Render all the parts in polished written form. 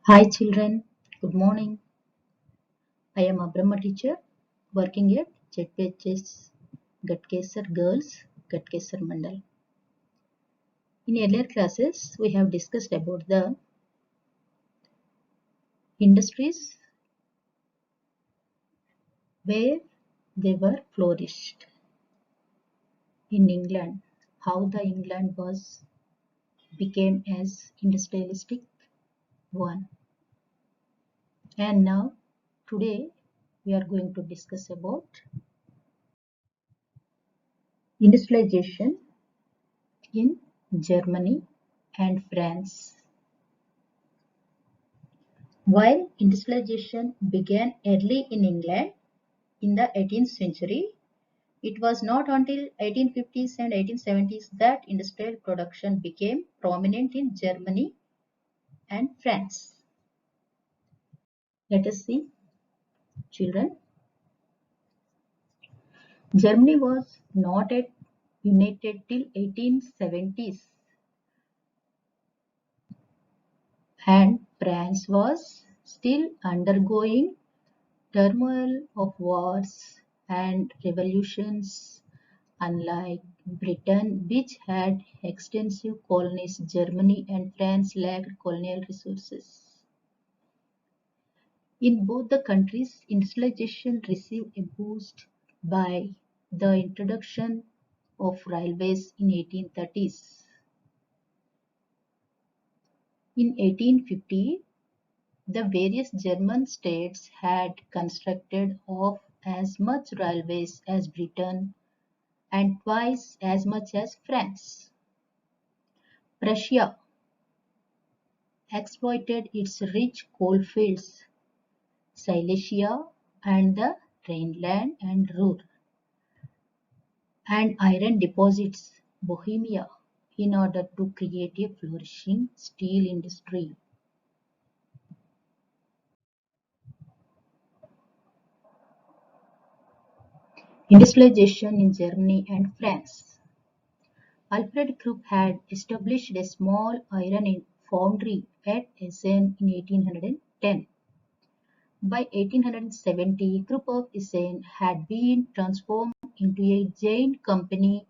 Hi children, good morning. I am a Brahma teacher working at ZPHS Gatkesar Girls, Gatkesar Mandal. In earlier classes, we have discussed about the industries where they were flourished in England, how the England was became as industrialistic one. And now today we are going to discuss about industrialization in Germany and France. While industrialization began early in England in the 18th century, it was not until 1850s and 1870s that industrial production became prominent in Germany and France. Let us see, children. Germany was not yet united till 1870s, and France was still undergoing turmoil of wars and revolutions. Unlike Britain, which had extensive colonies, Germany and France lacked colonial resources. In both the countries, industrialization received a boost by the introduction of railways in 1830s. In 1850, the various German states had constructed of as much railways as Britain and twice as much as France. Prussia exploited its rich coal fields, Silesia and the Rhineland and Ruhr, and iron deposits, Bohemia, in order to create a flourishing steel industry. Industrialization in Germany and France. Alfred Krupp had established a small iron foundry at Essen in 1810. By 1870, Krupp of Essen had been transformed into a giant company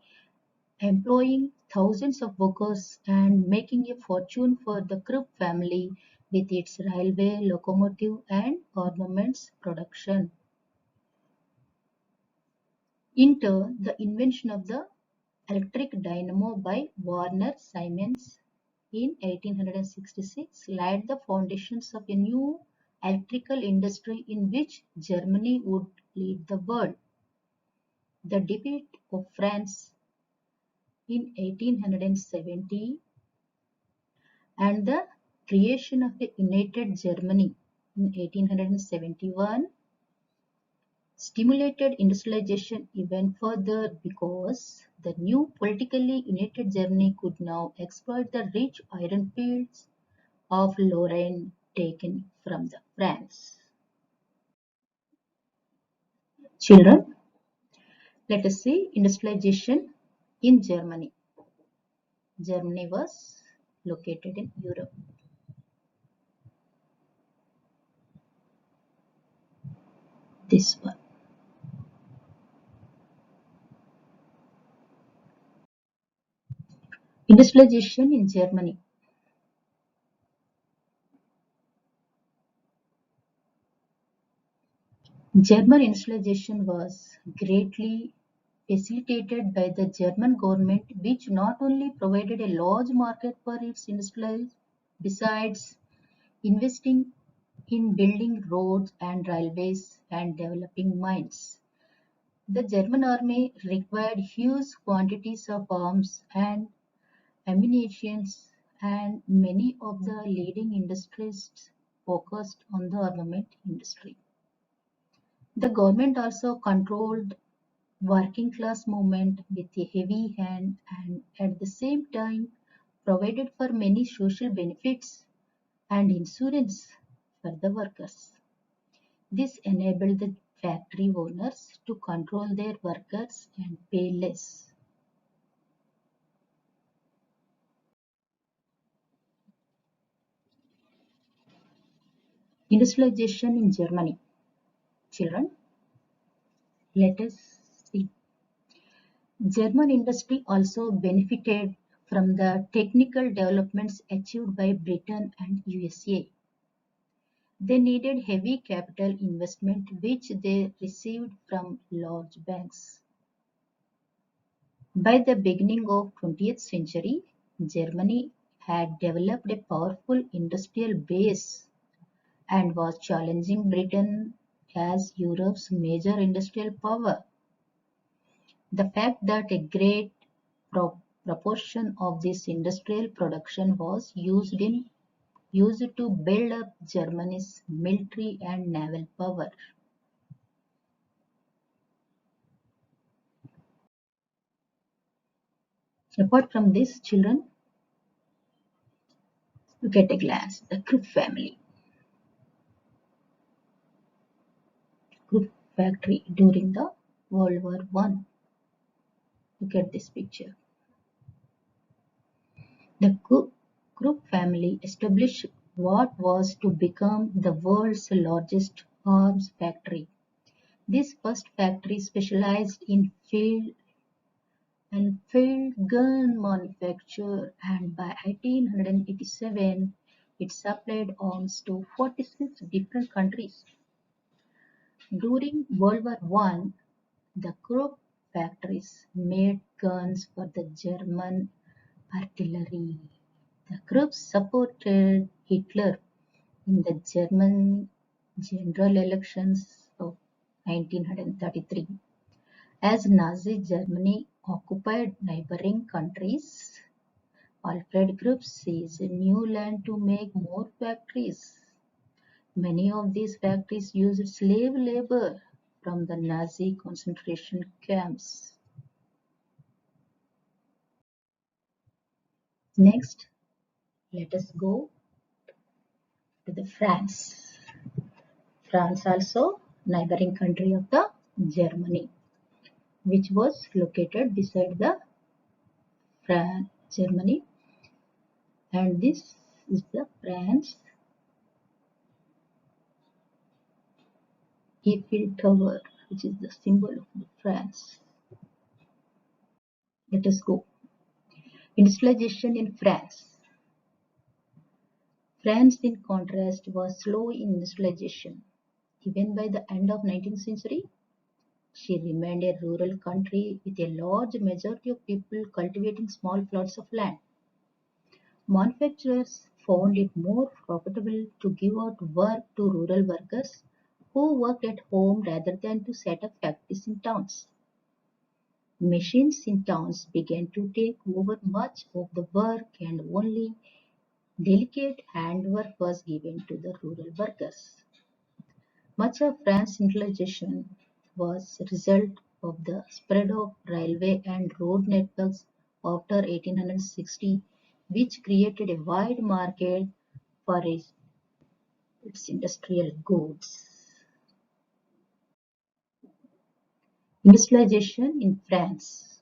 employing thousands of workers and making a fortune for the Krupp family with its railway, locomotive and armaments production. In turn, the invention of the electric dynamo by Warner Siemens in 1866 laid the foundations of a new electrical industry in which Germany would lead the world. The defeat of France in 1870 and the creation of a united Germany in 1871 stimulated industrialization even further because the new politically united Germany could now exploit the rich iron fields of Lorraine taken from the France. Children, let us see industrialization in Germany. Germany was located in Europe. This one. Industrialization in Germany. German industrialization was greatly facilitated by the German government, which not only provided a large market for its industrials, besides investing in building roads and railways and developing mines. The German army required huge quantities of arms and ammunition, and many of the leading industries focused on the armament industry. The government also controlled working class movement with a heavy hand and at the same time provided for many social benefits and insurance for the workers. This enabled the factory owners to control their workers and pay less. Industrialization in Germany. Children, let us see. German industry also benefited from the technical developments achieved by Britain and USA. They needed heavy capital investment which they received from large banks. By the beginning of 20th century, Germany had developed a powerful industrial base and was challenging Britain as Europe's major industrial power. The fact that a great pro- proportion of this industrial production was used to build up Germany's military and naval power. Apart from this, children, look at a glance. The Krupp family. Krupp factory during the World War One. Look at this picture. The Krupp family established what was to become the world's largest arms factory. This first factory specialized in field gun manufacture, and by 1887 it supplied arms to 46 different countries. During World War One, the Krupp factories made guns for the German artillery. The Krupps supported Hitler in the German general elections of 1933. As Nazi Germany occupied neighboring countries, Alfred Krupp seized new land to make more factories. Many of these factories used slave labor from the Nazi concentration camps. Next, let us go to the France. France also neighboring country of the Germany, which was located beside the Germany, and this is the France Eiffel Tower, which is the symbol of the France. Let us go. Industrialization in France. France, in contrast, was slow in industrialization. Even by the end of 19th century, she remained a rural country with a large majority of people cultivating small plots of land. Manufacturers found it more profitable to give out work to rural workers who worked at home rather than to set up factories in towns. Machines in towns began to take over much of the work, and only delicate handwork was given to the rural workers. Much of France's industrialization was a result of the spread of railway and road networks after 1860, which created a wide market for its industrial goods. Industrialization in France.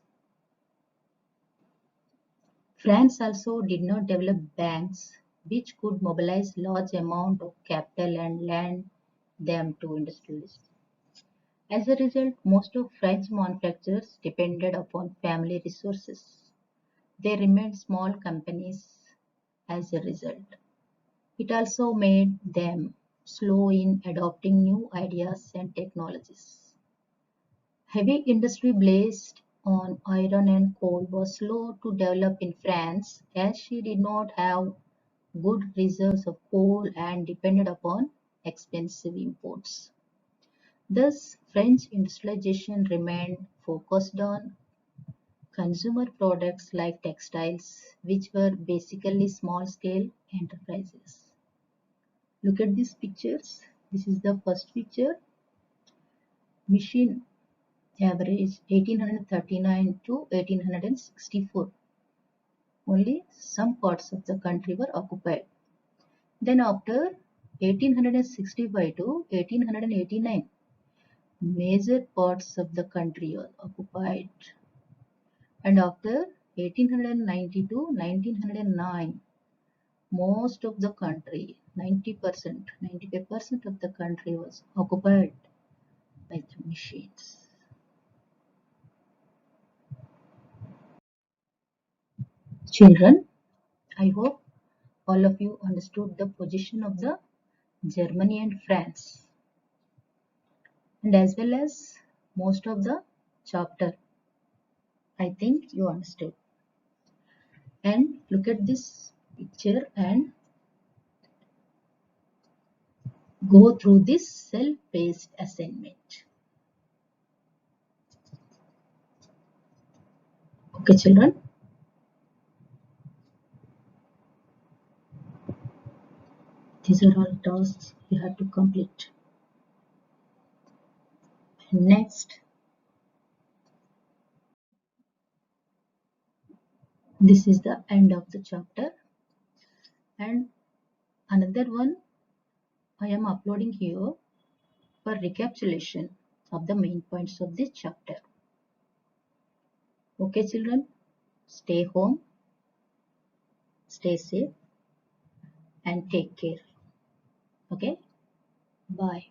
France also did not develop banks which could mobilize large amounts of capital and lend them to industrialists. As a result, most of French manufacturers depended upon family resources. They remained small companies as a result. It also made them slow in adopting new ideas and technologies. Heavy industry based on iron and coal was slow to develop in France as she did not have good reserves of coal and depended upon expensive imports. Thus, French industrialization remained focused on consumer products like textiles, which were basically small scale enterprises. Look at these pictures. This is the first picture. Machine average 1839 to 1864. Only some parts of the country were occupied. Then after 1865 to 1889, major parts of the country were occupied. And after 1890 to 1909, most of the country, 90%, 95% of the country was occupied by the machines. Children, I hope all of you understood the position of the Germany and France, and as well as most of the chapter. I think you understood. And look at this picture and go through this self-paced assignment. Okay, children. These are all tasks you have to complete. And next, this is the end of the chapter. And another one I am uploading here for recapitulation of the main points of this chapter. Okay, children, stay home, stay safe, and take care. Okay, bye.